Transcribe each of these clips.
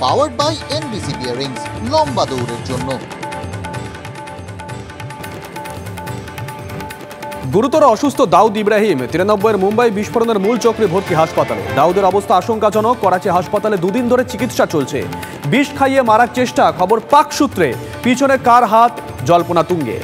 Powered by NBC bearings, লম্বা দৌড়ের জন্য। গুরুতর অসুস্থ দাউদ ইব্রাহিম 93 মুম্বাই বিস্ফোরণের মূল চক্রে ভর্তি হাসপাতালে। দাউদের অবস্থা আশঙ্কাজনক। করাচি হাসপাতালে 2 দিন ধরে চিকিৎসা চলছে। বিষ খাইয়ে মারার চেষ্টা, খবর পাক সূত্রে। পিছনে কার হাত, জল্পনা তুঙ্গে।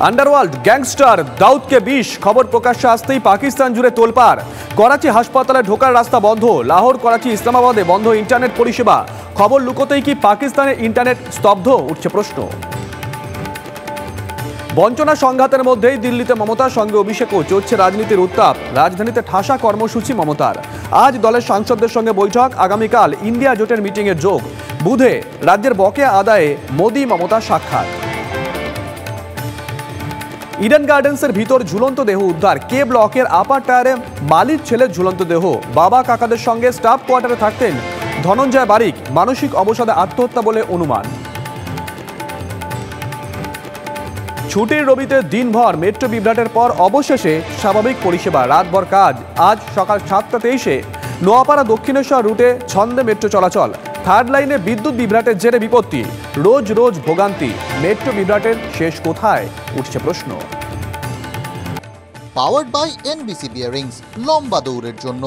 আন্ডারওয়ার্ল্ড গ্যাংস্টার দাউদকে বিষ, খবর প্রকাশ্যে আসতেই পাকিস্তান জুড়ে তোলপাড়। করাচি হাসপাতালে ঢোকার রাস্তা বন্ধ। লাহোর, করাচি, ইসলামাবাদে বন্ধ ইন্টারনেট পরিষেবা। খবর লুকোতেই কি পাকিস্তানের ইন্টারনেট স্তব্ধ, উঠছে প্রশ্ন। বঞ্চনা সংঘাতের মধ্যেই দিল্লিতে মমতার সঙ্গে অভিষেকও। চলছে রাজনীতির উত্তাপ। রাজধানীতে ঠাসা কর্মসূচি মমতার। আজ দলের সাংসদদের সঙ্গে বৈঠক। আগামীকাল ইন্ডিয়া জোটের মিটিংয়ের যোগ। বুধে রাজ্যের বকেয়া আদায়ে মোদি মমতার সাক্ষাৎ। ইডেন গার্ডেন্সের ভিতর ঝুলন্ত দেহ উদ্ধার। কে ব্লকের আপার টায়ারে মালির ছেলের ঝুলন্ত দেহ। বাবা কাকাদের সঙ্গে স্টাফ কোয়ার্টারে থাকতেন ধনঞ্জয় বারিক। মানসিক অবসাদে আত্মহত্যা বলে অনুমান। ছুটির রবিতে দিনভর মেট্রো বিভ্রাটের পর অবশেষে স্বাভাবিক পরিষেবা। রাতভর কাজ। আজ সকাল 7:23-এ নোয়াপাড়া দক্ষিণেশ্বর রুটে ছন্দে মেট্রো চলাচল। থার্ড লাইনে বিদ্যুৎ বিভ্রাটের জেরে বিপত্তি। রোজ রোজ ভোগান্তি। মেট্রো বিভ্রাটের শেষ কোথায়, উঠছে প্রশ্ন। পাওয়ার্ড বাই এনবিসি বিয়ারিংস, লম্বা দৌড়ের জন্য।